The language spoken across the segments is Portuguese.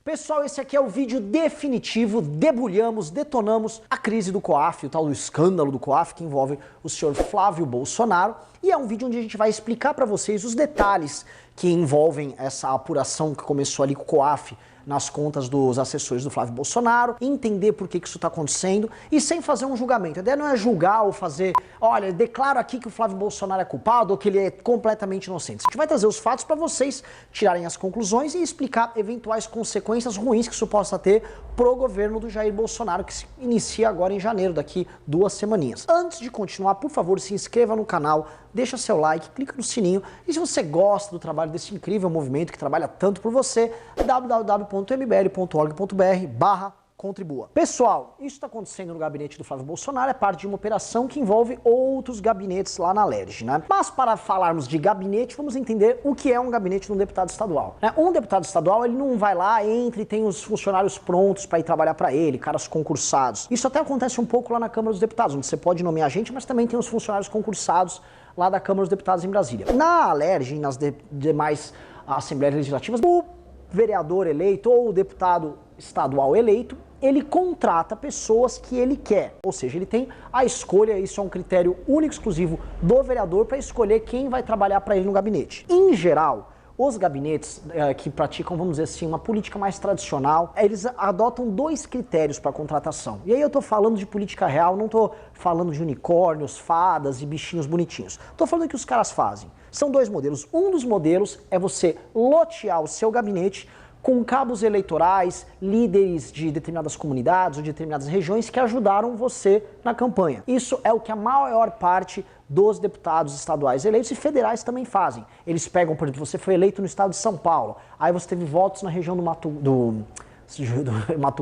Pessoal, esse aqui é o vídeo definitivo, debulhamos, detonamos a crise do COAF, o tal do escândalo do COAF que envolve o senhor Flávio Bolsonaro. E é um vídeo onde a gente vai explicar para vocês os detalhes que envolvem essa apuração que começou ali com o COAF nas contas dos assessores do Flávio Bolsonaro, entender por que isso está acontecendo e sem fazer um julgamento. A ideia não é julgar ou fazer, olha, declaro aqui que o Flávio Bolsonaro é culpado ou que ele é completamente inocente. A gente vai trazer os fatos para vocês tirarem as conclusões e explicar eventuais consequências ruins que isso possa ter pro governo do Jair Bolsonaro, que se inicia agora em janeiro, daqui 2 semaninhas. Antes de continuar, por favor, se inscreva no canal, deixa seu like, clica no sininho e se você gosta do trabalho desse incrível movimento que trabalha tanto por você, www.mbl.org.br/contribua. Pessoal, isso está acontecendo no gabinete do Flávio Bolsonaro, é parte de uma operação que envolve outros gabinetes lá na LERJ, né? Mas para falarmos de gabinete, vamos entender o que é um gabinete de um deputado estadual. Um deputado estadual, ele não vai lá, entra e tem os funcionários prontos para ir trabalhar para ele, caras concursados. Isso até acontece um pouco lá na Câmara dos Deputados, onde você pode nomear gente, mas também tem os funcionários concursados lá da Câmara dos Deputados em Brasília. Na LERJ e nas demais Assembleias Legislativas, o vereador eleito ou o deputado estadual eleito, ele contrata pessoas que ele quer, ou seja, ele tem a escolha, isso é um critério único e exclusivo do vereador para escolher quem vai trabalhar para ele no gabinete. Em geral, os gabinetes que praticam, vamos dizer assim, uma política mais tradicional, eles adotam 2 critérios para contratação. E aí eu tô falando de política real, não tô falando de unicórnios, fadas e bichinhos bonitinhos. Tô falando que os caras fazem. São 2 modelos. Um dos modelos é você lotear o seu gabinete com cabos eleitorais, líderes de determinadas comunidades ou de determinadas regiões que ajudaram você na campanha. Isso é o que a maior parte dos deputados estaduais eleitos e federais também fazem. Eles pegam, por exemplo, você foi eleito no estado de São Paulo, aí você teve votos na região do Mato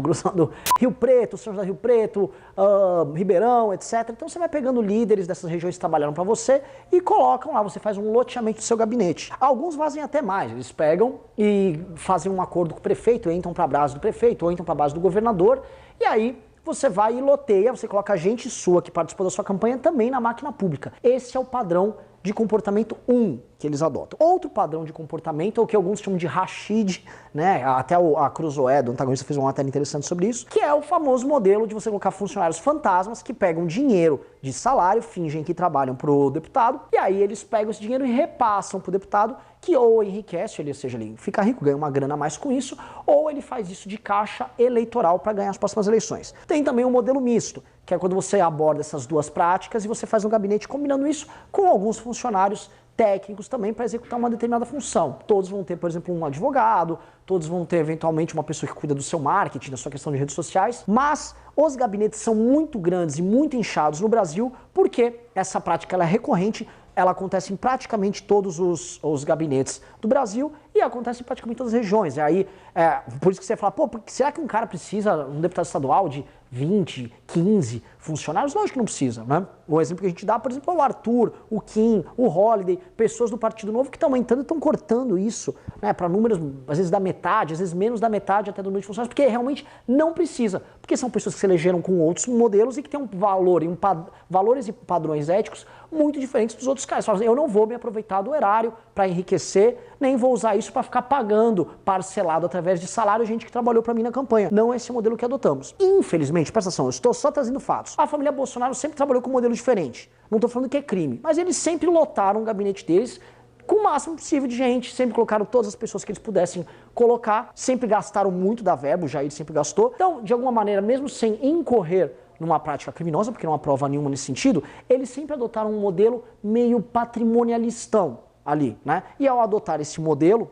Grosso, do Rio Preto, São José do Rio Preto, Ribeirão, etc. Então você vai pegando líderes dessas regiões que trabalharam para você e colocam lá, você faz um loteamento do seu gabinete. Alguns fazem até mais, eles pegam e fazem um acordo com o prefeito, ou entram para a base do prefeito, ou entram para a base do governador, e aí você vai e loteia, você coloca gente sua que participou da sua campanha também na máquina pública. Esse é o padrão de comportamento 1 que eles adotam. Outro padrão de comportamento é o que alguns chamam de Rashid, né? Até a Cruzoé, do antagonista, fez uma matéria interessante sobre isso, que é o famoso modelo de você colocar funcionários fantasmas que pegam dinheiro de salário, fingem que trabalham pro deputado, e aí eles pegam esse dinheiro e repassam pro deputado, que ou enriquece, ou seja, ele fica rico, ganha uma grana a mais com isso, ou ele faz isso de caixa eleitoral para ganhar as próximas eleições. Tem também um modelo misto, que é quando você aborda essas 2 práticas e você faz um gabinete combinando isso com alguns funcionários técnicos também para executar uma determinada função. Todos vão ter, por exemplo, um advogado, todos vão ter eventualmente uma pessoa que cuida do seu marketing, da sua questão de redes sociais, mas os gabinetes são muito grandes e muito inchados no Brasil porque essa prática ela é recorrente, ela acontece em praticamente todos os gabinetes do Brasil e acontece em praticamente todas as regiões. E aí, por isso que você fala, pô, será que um cara precisa, um deputado estadual de 20, 15 funcionários? Lógico que não precisa, né? O exemplo que a gente dá, por exemplo, é o Arthur, o Kim, o Holliday, pessoas do Partido Novo que estão aumentando e estão cortando isso, né, para números, às vezes da metade, às vezes menos da metade até do número de funcionários, porque realmente não precisa, porque são pessoas que se elegeram com outros modelos e que têm um valor e valores e padrões éticos muito diferentes dos outros caras. Eu não vou me aproveitar do erário para enriquecer, nem vou usar isso para ficar pagando parcelado através de salário gente que trabalhou para mim na campanha. Não é esse o modelo que adotamos. Infelizmente, presta atenção, eu estou só trazendo fatos. A família Bolsonaro sempre trabalhou com um modelo diferente. Não estou falando que é crime, mas eles sempre lotaram o gabinete deles com o máximo possível de gente, sempre colocaram todas as pessoas que eles pudessem colocar, sempre gastaram muito da verba, o Jair sempre gastou. Então, de alguma maneira, mesmo sem incorrer numa prática criminosa, porque não há prova nenhuma nesse sentido, eles sempre adotaram um modelo meio patrimonialistão ali, né? E ao adotar esse modelo,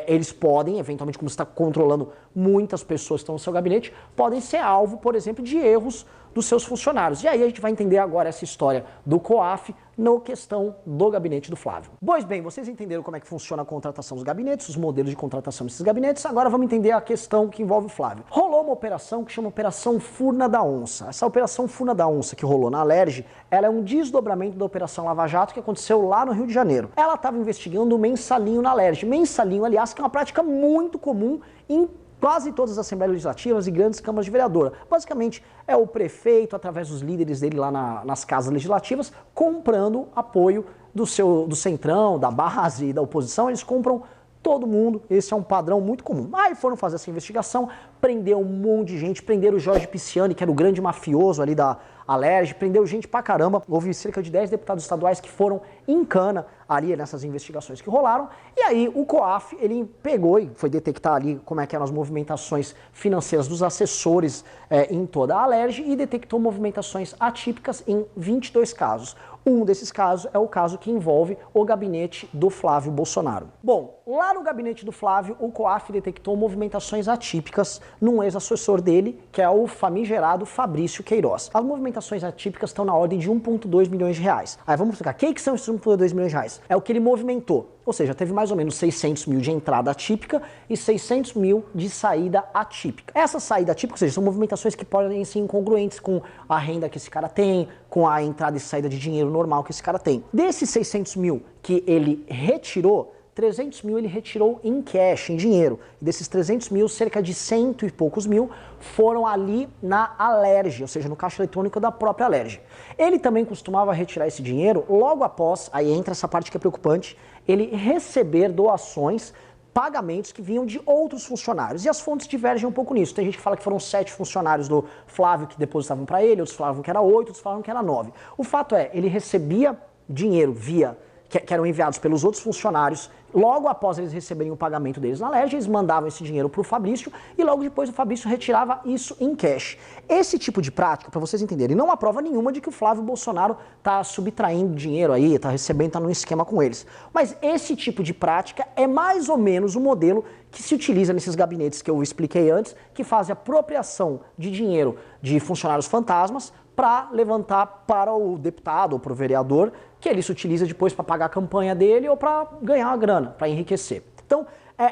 eles podem, eventualmente, como você está controlando muitas pessoas que estão no seu gabinete, podem ser alvo, por exemplo, de erros dos seus funcionários. E aí a gente vai entender agora essa história do COAF na questão do gabinete do Flávio. Pois bem, vocês entenderam como é que funciona a contratação dos gabinetes, os modelos de contratação desses gabinetes, agora vamos entender a questão que envolve o Flávio. Rolou uma operação que chama Operação Furna da Onça. Essa Operação Furna da Onça que rolou na LERJ, ela é um desdobramento da Operação Lava Jato que aconteceu lá no Rio de Janeiro. Ela estava investigando o mensalinho na LERJ. Mensalinho, aliás, que é uma prática muito comum em quase todas as assembleias legislativas e grandes câmaras de vereadora. Basicamente, é o prefeito, através dos líderes dele lá nas casas legislativas, comprando apoio do centrão, da base e da oposição. Eles compram todo mundo, esse é um padrão muito comum. Aí foram fazer essa investigação, prendeu um monte de gente, prenderam o Jorge Pisciani, que era o grande mafioso ali da Alerj, prendeu gente pra caramba, houve cerca de 10 deputados estaduais que foram em cana ali nessas investigações que rolaram, e aí o COAF, ele pegou e foi detectar ali como é que eram as movimentações financeiras dos assessores em toda a Alerj e detectou movimentações atípicas em 22 casos. Um desses casos é o caso que envolve o gabinete do Flávio Bolsonaro. Bom, lá no gabinete do Flávio, o COAF detectou movimentações atípicas num ex-assessor dele, que é o famigerado Fabrício Queiroz. As movimentações atípicas estão na ordem de 1,2 milhões de reais. Aí vamos explicar, o que são esses 1,2 milhões de reais? É o que ele movimentou, ou seja, teve mais ou menos 600 mil de entrada atípica e 600 mil de saída atípica. Essa saída atípica, ou seja, são movimentações que podem ser incongruentes com a renda que esse cara tem, com a entrada e saída de dinheiro normal que esse cara tem. Desses 600 mil que ele retirou, 300 mil ele retirou em cash, em dinheiro. E desses 300 mil, cerca de 100 e poucos mil foram ali na Alerj, ou seja, no caixa eletrônico da própria Alerj. Ele também costumava retirar esse dinheiro logo após, aí entra essa parte que é preocupante, ele receber doações, pagamentos que vinham de outros funcionários. E as fontes divergem um pouco nisso. Tem gente que fala que foram 7 funcionários do Flávio que depositavam para ele, outros falavam que era 8, outros falavam que era 9. O fato é, ele recebia dinheiro via que eram enviados pelos outros funcionários, logo após eles receberem o pagamento deles na Alerj, eles mandavam esse dinheiro para o Fabrício e logo depois o Fabrício retirava isso em cash. Esse tipo de prática, para vocês entenderem, não há prova nenhuma de que o Flávio Bolsonaro está subtraindo dinheiro aí, está recebendo, está num esquema com eles. Mas esse tipo de prática é mais ou menos o modelo que se utiliza nesses gabinetes que eu expliquei antes, que fazem apropriação de dinheiro de funcionários fantasmas para levantar para o deputado ou para o vereador, que ele se utiliza depois para pagar a campanha dele ou para ganhar uma grana, para enriquecer. Então,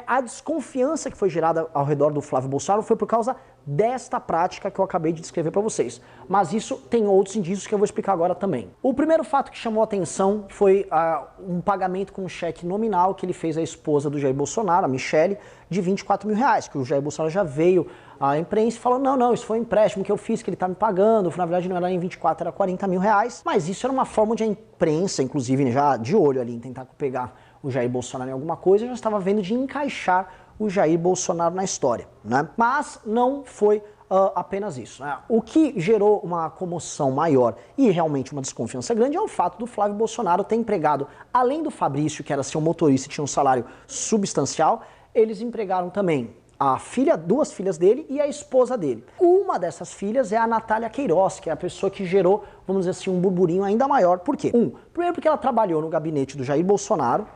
a desconfiança que foi gerada ao redor do Flávio Bolsonaro foi por causa desta prática que eu acabei de descrever para vocês. Mas isso tem outros indícios que eu vou explicar agora também. O primeiro fato que chamou a atenção foi um pagamento com um cheque nominal que ele fez à esposa do Jair Bolsonaro, a Michele, de 24 mil reais, que o Jair Bolsonaro já veio à imprensa e falou, não, isso foi um empréstimo que eu fiz, que ele tá me pagando, na verdade não era em 24, era 40 mil reais, mas isso era uma forma de a imprensa, inclusive já de olho ali, em tentar pegar o Jair Bolsonaro em alguma coisa, já estava vendo de encaixar o Jair Bolsonaro na história, né? Mas não foi apenas isso, né? O que gerou uma comoção maior e realmente uma desconfiança grande é o fato do Flávio Bolsonaro ter empregado, além do Fabrício, que era seu motorista e tinha um salário substancial, eles empregaram também a filha, 2 filhas dele e a esposa dele. Uma dessas filhas é a Natália Queiroz, que é a pessoa que gerou, vamos dizer assim, um burburinho ainda maior. Por quê? Primeiro porque ela trabalhou no gabinete do Jair Bolsonaro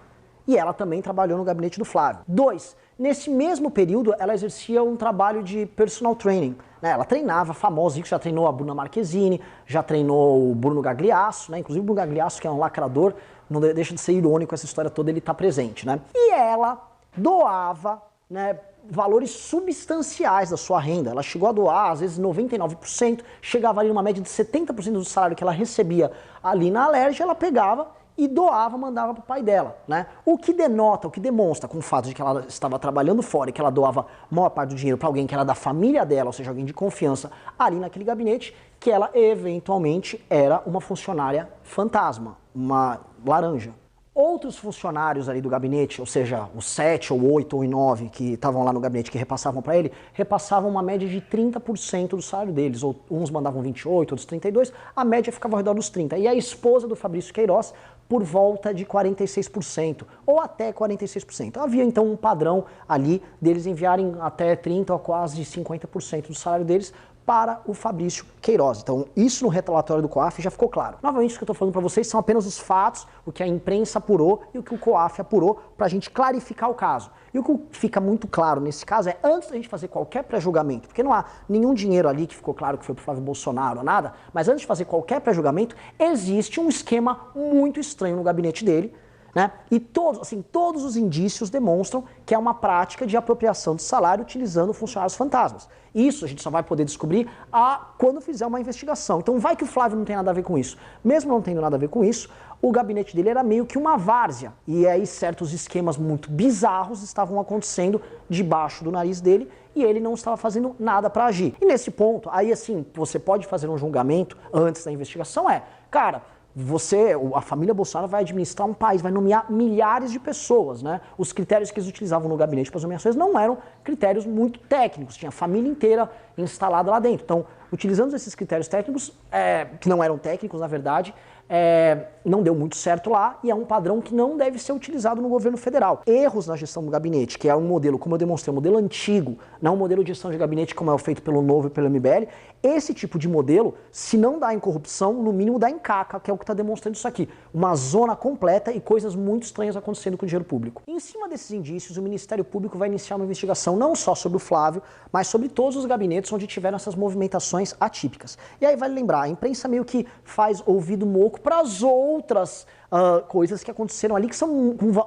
e ela também trabalhou no gabinete do Flávio. 2, nesse mesmo período ela exercia um trabalho de personal training, né? Ela treinava famosos, já treinou a Bruna Marquezine, já treinou o Bruno Gagliasso, né? Inclusive o Bruno Gagliasso, que é um lacrador, não deixa de ser irônico essa história toda, ele tá presente, né? E ela doava, né, valores substanciais da sua renda. Ela chegou a doar, às vezes, 99%, chegava ali numa média de 70% do salário que ela recebia ali na Alerj, ela pegava e doava, mandava para o pai dela, né? O que denota, o que demonstra com o fato de que ela estava trabalhando fora e que ela doava a maior parte do dinheiro para alguém que era da família dela, ou seja, alguém de confiança ali naquele gabinete, que ela eventualmente era uma funcionária fantasma, uma laranja. Outros funcionários ali do gabinete, ou seja, os 7 ou 8 ou 9 que estavam lá no gabinete que repassavam para ele, repassavam uma média de 30% do salário deles, ou uns mandavam 28, outros 32, a média ficava ao redor dos 30. E a esposa do Fabrício Queiroz por volta de 46%, ou até 46%. Havia então um padrão ali deles enviarem até 30% ou quase 50% do salário deles para o Fabrício Queiroz. Então, isso no relatório do COAF já ficou claro. Novamente, o que eu estou falando para vocês são apenas os fatos, o que a imprensa apurou e o que o COAF apurou para a gente clarificar o caso. E o que fica muito claro nesse caso é, antes da gente fazer qualquer pré-julgamento, porque não há nenhum dinheiro ali que ficou claro que foi para o Flávio Bolsonaro ou nada, mas antes de fazer qualquer pré-julgamento, existe um esquema muito estranho no gabinete dele, né? E todos os indícios demonstram que é uma prática de apropriação de salário utilizando funcionários fantasmas. Isso a gente só vai poder descobrir quando fizer uma investigação. Então vai que o Flávio não tem nada a ver com isso. Mesmo não tendo nada a ver com isso, o gabinete dele era meio que uma várzea. E aí certos esquemas muito bizarros estavam acontecendo debaixo do nariz dele e ele não estava fazendo nada para agir. E nesse ponto, aí assim, você pode fazer um julgamento antes da investigação, cara, a família Bolsonaro vai administrar um país, vai nomear milhares de pessoas, né? Os critérios que eles utilizavam no gabinete para as nomeações não eram critérios muito técnicos, tinha a família inteira instalada lá dentro. Então, utilizando esses critérios técnicos, que não eram técnicos, na verdade, não deu muito certo lá e é um padrão que não deve ser utilizado no governo federal. Erros na gestão do gabinete, que é um modelo, como eu demonstrei, um modelo antigo, não um modelo de gestão de gabinete como é o feito pelo Novo e pelo MBL, esse tipo de modelo, se não dá em corrupção, no mínimo dá em caca, que é o que está demonstrando isso aqui. Uma zona completa e coisas muito estranhas acontecendo com o dinheiro público. Em cima desses indícios, o Ministério Público vai iniciar uma investigação não só sobre o Flávio, mas sobre todos os gabinetes onde tiveram essas movimentações atípicas. E aí vale lembrar, a imprensa meio que faz ouvido moco para as outras coisas que aconteceram ali que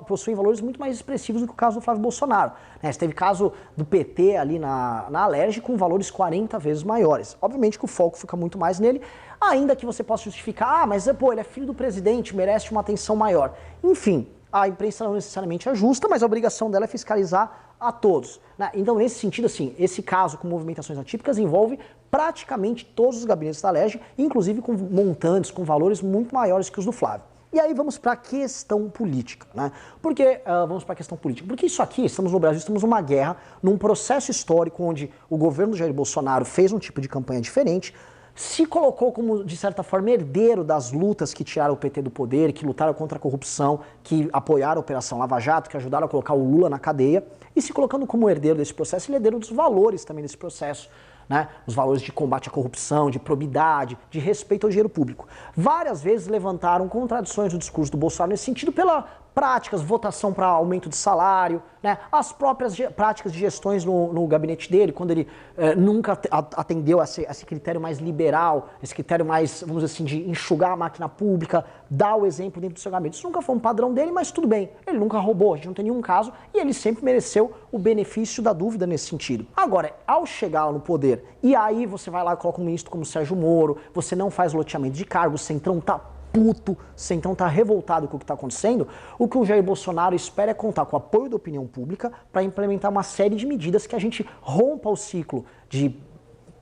possuem valores muito mais expressivos do que o caso do Flávio Bolsonaro. Você teve caso do PT ali na Alerj com valores 40 vezes maiores. Obviamente que o foco fica muito mais nele, ainda que você possa justificar, mas ele é filho do presidente, merece uma atenção maior. Enfim, a imprensa não necessariamente é justa, mas a obrigação dela é fiscalizar a todos. Então, nesse sentido, assim, esse caso com movimentações atípicas envolve praticamente todos os gabinetes da Alerj, inclusive com montantes, com valores muito maiores que os do Flávio. E aí vamos para a questão política, né? Por que vamos para a questão política? Porque isso aqui, estamos no Brasil, estamos numa guerra, num processo histórico onde o governo Jair Bolsonaro fez um tipo de campanha diferente, se colocou como, de certa forma, herdeiro das lutas que tiraram o PT do poder, que lutaram contra a corrupção, que apoiaram a Operação Lava Jato, que ajudaram a colocar o Lula na cadeia, e se colocando como herdeiro desse processo, ele é herdeiro dos valores também desse processo. Né? Os valores de combate à corrupção, de probidade, de respeito ao dinheiro público. Várias vezes levantaram contradições no discurso do Bolsonaro nesse sentido pela práticas, votação para aumento de salário, né? As próprias práticas de gestões no gabinete dele, quando ele nunca atendeu a esse critério mais liberal, esse critério mais, vamos dizer assim, de enxugar a máquina pública, dar o exemplo dentro do seu gabinete. Isso nunca foi um padrão dele, mas tudo bem. Ele nunca roubou, a gente não tem nenhum caso, e ele sempre mereceu o benefício da dúvida nesse sentido. Agora, ao chegar no poder, e aí você vai lá e coloca um ministro como Sérgio Moro, você não faz loteamento de cargos, o Centrão tá puto, o Centrão tá revoltado com o que está acontecendo, o que o Jair Bolsonaro espera é contar com o apoio da opinião pública para implementar uma série de medidas que a gente rompa o ciclo de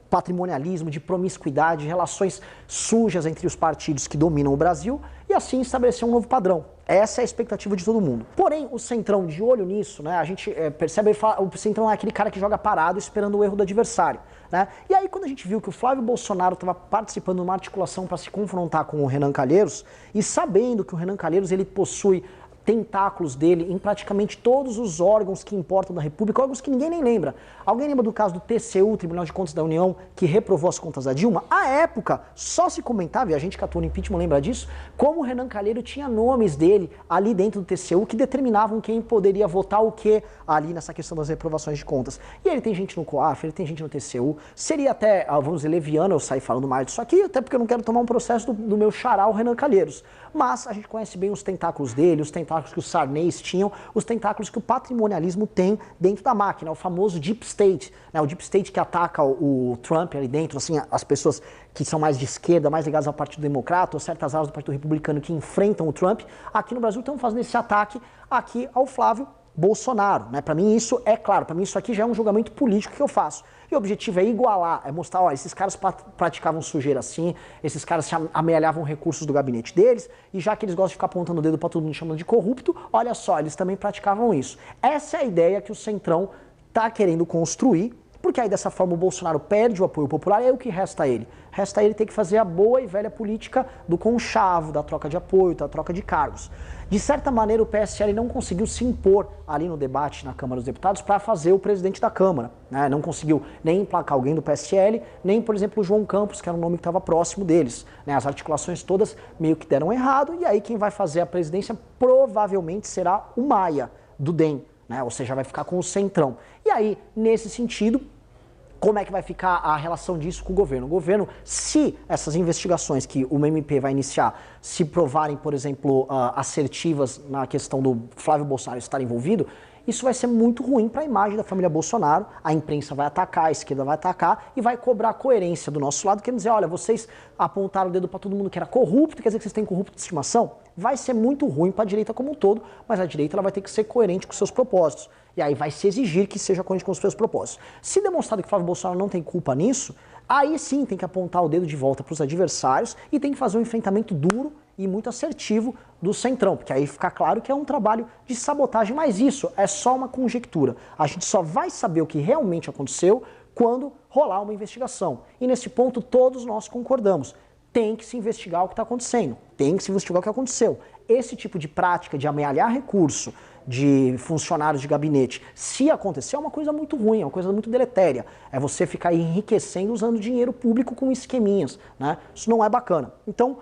patrimonialismo, de promiscuidade, de relações sujas entre os partidos que dominam o Brasil e assim estabelecer um novo padrão. Essa é a expectativa de todo mundo. Porém, o Centrão, de olho nisso, né, a gente percebe, o Centrão é aquele cara que joga parado esperando o erro do adversário. Né? E aí, quando a gente viu que o Flávio Bolsonaro estava participando de uma articulação para se confrontar com o Renan Calheiros, e sabendo que o Renan Calheiros ele possui tentáculos dele em praticamente todos os órgãos que importam da República, órgãos que ninguém nem lembra. Alguém lembra do caso do TCU, Tribunal de Contas da União, que reprovou as contas da Dilma? À época, só se comentava, e a gente que atua no impeachment lembra disso, como o Renan Calheiros tinha nomes dele ali dentro do TCU que determinavam quem poderia votar o que ali nessa questão das reprovações de contas. E ele tem gente no COAF, ele tem gente no TCU. Seria até, vamos dizer, leviano eu sair falando mais disso aqui, até porque eu não quero tomar um processo do meu xará, o Renan Calheiros. Mas a gente conhece bem os tentáculos dele, os tentáculos que os Sarneys tinham, os tentáculos que o patrimonialismo tem dentro da máquina, o famoso Deep State, né? O Deep State que ataca o Trump ali dentro, assim, as pessoas que são mais de esquerda, mais ligadas ao Partido Democrata, ou certas áreas do Partido Republicano que enfrentam o Trump, aqui no Brasil estão fazendo esse ataque aqui ao Flávio Bolsonaro, né? Para mim isso é claro, para mim isso aqui já é um julgamento político que eu faço. E o objetivo é igualar, é mostrar, ó, esses caras praticavam sujeira assim, esses caras se amealhavam recursos do gabinete deles, e já que eles gostam de ficar apontando o dedo para todo mundo chamando de corrupto, olha só, eles também praticavam isso. Essa é a ideia que o Centrão está querendo construir, porque aí dessa forma o Bolsonaro perde o apoio popular e aí o que resta a ele? Resta a ele ter que fazer a boa e velha política do conchavo, da troca de apoio, da troca de cargos. De certa maneira o PSL não conseguiu se impor ali no debate na Câmara dos Deputados para fazer o presidente da Câmara. Né? Não conseguiu nem emplacar alguém do PSL, nem, por exemplo, o João Campos, que era um nome que estava próximo deles. Né? As articulações todas meio que deram errado e aí quem vai fazer a presidência provavelmente será o Maia, do DEM. Né? Ou seja, vai ficar com o Centrão. E aí, nesse sentido, como é que vai ficar a relação disso com o governo? O governo, se essas investigações que o MP vai iniciar se provarem, por exemplo, assertivas na questão do Flávio Bolsonaro estar envolvido, isso vai ser muito ruim para a imagem da família Bolsonaro. A imprensa vai atacar, a esquerda vai atacar e vai cobrar coerência do nosso lado, querendo dizer, olha, vocês apontaram o dedo para todo mundo que era corrupto, quer dizer que vocês têm corrupto de estimação? Vai ser muito ruim para a direita como um todo, mas a direita ela vai ter que ser coerente com seus propósitos. E aí vai se exigir que seja coerente com os seus propósitos. Se demonstrado que Flávio Bolsonaro não tem culpa nisso, aí sim tem que apontar o dedo de volta para os adversários e tem que fazer um enfrentamento duro e muito assertivo do Centrão, porque aí fica claro que é um trabalho de sabotagem, mas isso é só uma conjectura. A gente só vai saber o que realmente aconteceu quando rolar uma investigação. E nesse ponto todos nós concordamos. Tem que se investigar o que está acontecendo, tem que se investigar o que aconteceu. Esse tipo de prática de amealhar recurso de funcionários de gabinete, se acontecer, é uma coisa muito ruim, é uma coisa muito deletéria. É você ficar enriquecendo usando dinheiro público com esqueminhas, né? Isso não é bacana. Então,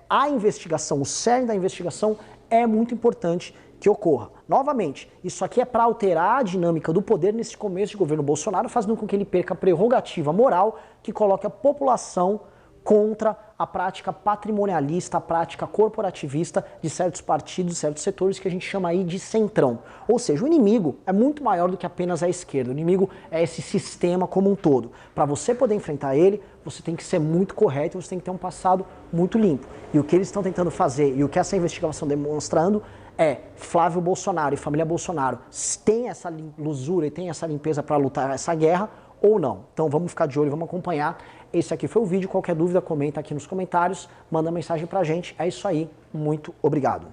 a investigação, o cerne da investigação é muito importante que ocorra. Novamente, isso aqui é para alterar a dinâmica do poder nesse começo de governo Bolsonaro, fazendo com que ele perca a prerrogativa moral que coloque a população contra a prática patrimonialista, a prática corporativista de certos partidos, de certos setores que a gente chama aí de centrão. Ou seja, o inimigo é muito maior do que apenas a esquerda, o inimigo é esse sistema como um todo. Para você poder enfrentar ele, você tem que ser muito correto, você tem que ter um passado muito limpo. E o que eles estão tentando fazer, e o que essa investigação demonstrando, é Flávio Bolsonaro e família Bolsonaro tem essa lisura e tem essa limpeza para lutar essa guerra ou não. Então vamos ficar de olho, vamos acompanhar. Esse aqui foi o vídeo, qualquer dúvida comenta aqui nos comentários, manda mensagem pra gente, é isso aí, muito obrigado.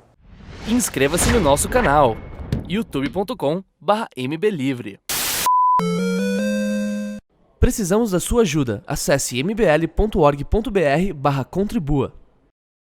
Inscreva-se no nosso canal, youtube.com/mblivre. Precisamos da sua ajuda, acesse mbl.org.br/contribua.